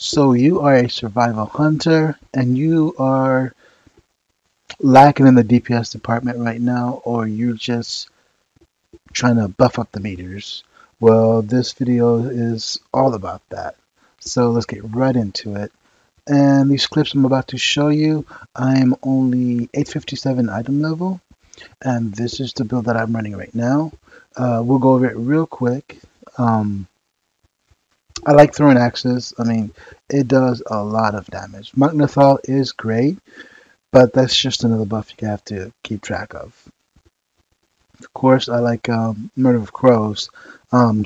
So you are a survival hunter and you are lacking in the DPS department right now, or you're just trying to buff up the meters. Well, this video is all about that. So let's get right into it. And these clips I'm about to show you, I'm only 857 item level, and this is the build that I'm running right now. We'll go over it real quick. I like throwing axes. I mean, it does a lot of damage. Magnathal is great, but that's just another buff you have to keep track of. Of course, I like Murder of Crows.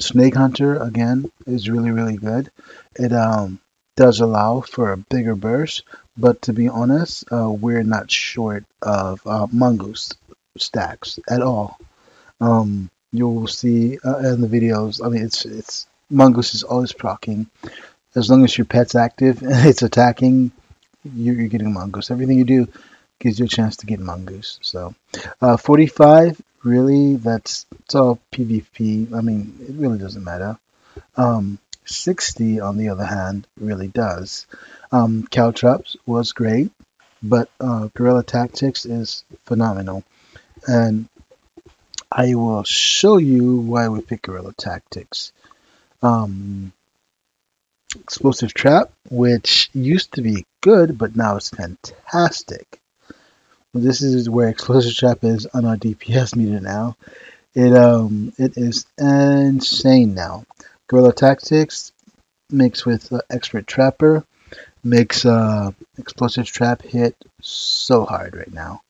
Snake Hunter, again, is really good. It does allow for a bigger burst, but to be honest, we're not short of mongoose stacks at all. You will see in the videos, I mean, it's mongoose is always proccing. As long as your pet's active and it's attacking, you're getting mongoose. Everything you do gives you a chance to get mongoose. So 45, really, it's all PvP. I mean, it really doesn't matter. 60, on the other hand, really does. Caltrops was great, but guerrilla tactics is phenomenal. And I will show you why we pick guerrilla tactics. Explosive trap, which used to be good, but now it's fantastic. This is where explosive trap is on our DPS meter now. It is insane now. Guerrilla tactics mixed with expert trapper makes explosive trap hit so hard right now.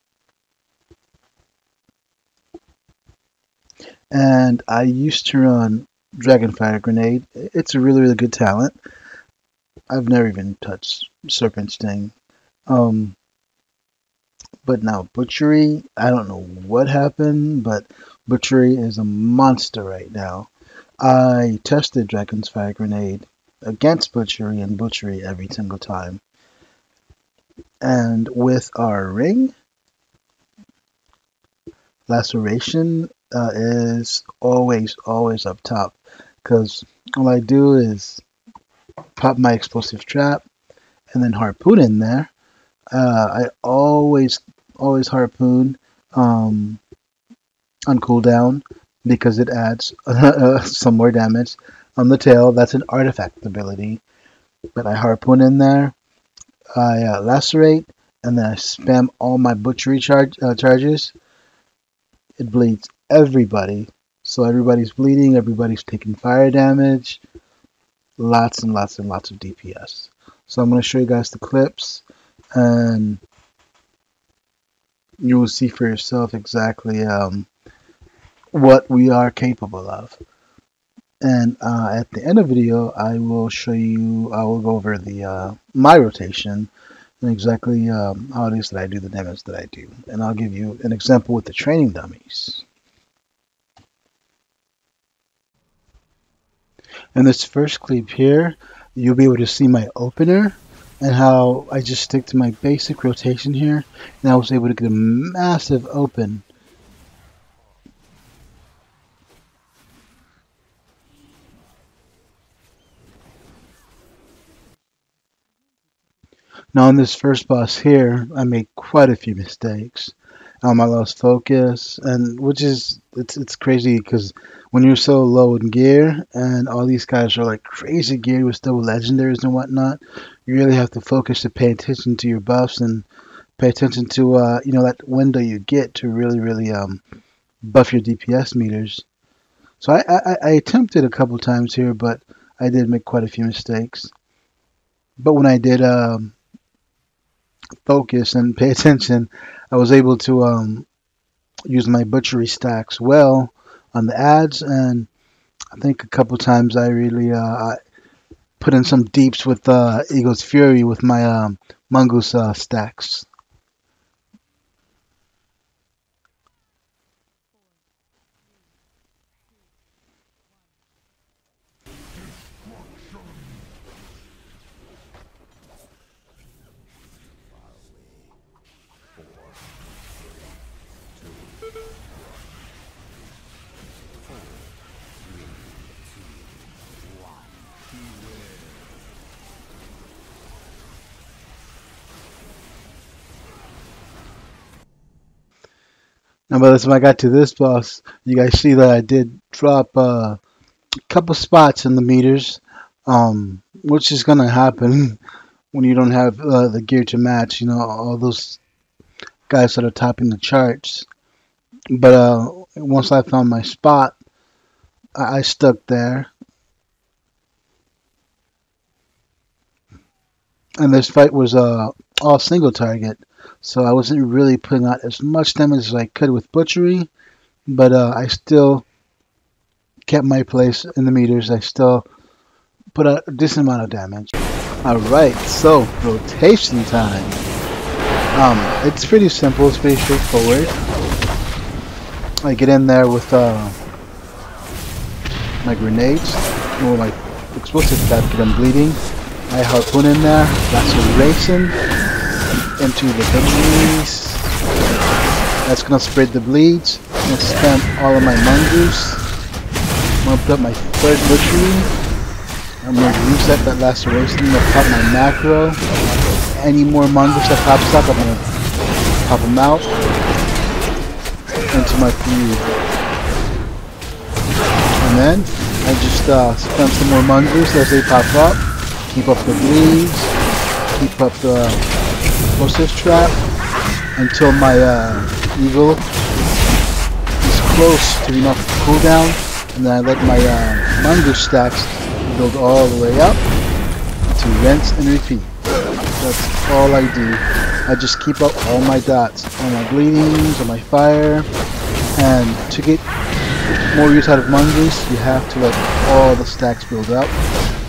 And I used to run Dragonfire Grenade. It's a really good talent. I've never even touched Serpent Sting. But now Butchery, I don't know what happened, but Butchery is a monster right now. I tested Dragon's Fire Grenade against Butchery and Butchery every single time. And with our ring, Laceration is always up top, because all I do is pop my explosive trap and then harpoon in there. I always harpoon on cooldown because it adds some more damage on the tail. That's an artifact ability, but I harpoon in there, I lacerate, and then I spam all my butchery charges. It bleeds everybody, so everybody's bleeding, everybody's taking fire damage, lots and lots of DPS. So I'm going to show you guys the clips, and you will see for yourself exactly what we are capable of. And at the end of the video, I will go over the my rotation and exactly how it is that I do the damage that I do. And I'll give you an example with the training dummies. In this first clip here, you'll be able to see my opener and how I just stick to my basic rotation here, and I was able to get a massive open. Now on this first boss here, I made quite a few mistakes. I lost focus, and it's crazy because when you're so low in gear and all these guys are like crazy geared with double legendaries and whatnot, you really have to focus to pay attention to your buffs and pay attention to that window you get to really buff your DPS meters. So I attempted a couple times here, but I did make quite a few mistakes. But when I did focus and pay attention, I was able to use my butchery stacks well on the ads, and I think a couple times I really I put in some deeps with Eagle's Fury with my mongoose stacks. And by the time I got to this boss, you guys see that I did drop a couple spots in the meters, which is gonna happen when you don't have the gear to match. You know, all those guys that are topping the charts. But once I found my spot, I stuck there. And this fight was all single target, so I wasn't really putting out as much damage as I could with butchery, but I still kept my place in the meters. I still put out a decent amount of damage. Alright, so rotation time. It's pretty simple, it's pretty straightforward. I get in there with my grenades, or my explosive trap, get them bleeding. I harpoon in there, laceration into the bleeds. That's gonna spread the bleeds. I'm gonna spam all of my mongoose. I'm gonna put up my third butchery. I'm gonna reset that laceration. I'm gonna pop my macro. Any more mongoose that pops up, I'm gonna pop them out into my feud. And then I just spam some more mongoose as they pop up. Keep up the bleeds, keep up the explosive trap until my eagle is close to enough cooldown, and then I let my mongoose stacks build all the way up to rinse and repeat. That's all I do. I just keep up all my dots, all my bleedings, all my fire, and to get more use out of mongoose, you have to let all the stacks build up.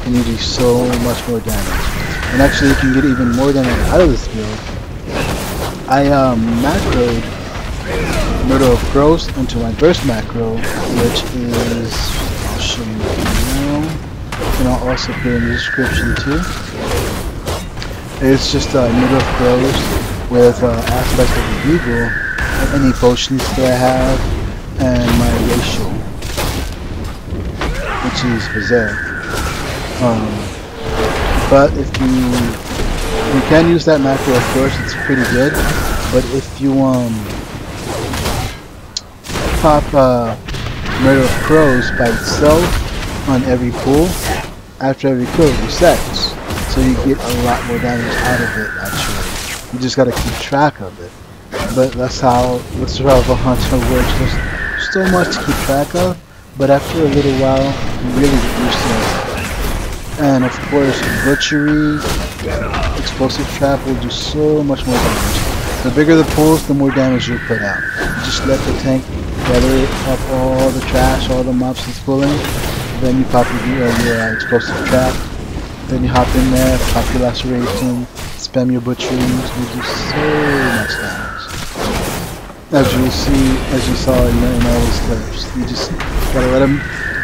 And you do so much more damage. And actually you can get even more damage out of this build. I macroed Murder of Crows into my burst macro, which is, I'll show you right now, and I'll also put it in the description too. It's just Murder of Crows with aspects of the eagle, any potions that I have, and my racial, which is Berserk. But if you can use that macro, of course, it's pretty good. But if you pop Murder of Crows by itself on every pull, after every kill it resets, so you get a lot more damage out of it. Actually, you just gotta keep track of it. But that's how the survival hunter works. There's so much to keep track of, but after a little while, you really get used to it. And of course, butchery, explosive trap will do so much more damage. The bigger the pulls, the more damage you'll put out. You just let the tank gather up all the trash, all the mobs it's pulling. Then you pop your explosive trap. Then you hop in there, pop your laceration, spam your butchery, you do so much damage. As you see, as you saw in all those clips, you just gotta let them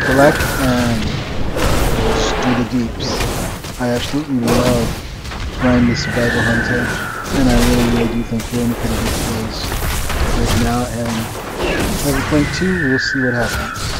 collect and do the deeps. I absolutely love playing the survival hunter, and I really do think we're in a pretty good place right now, and 7.2, we'll see what happens.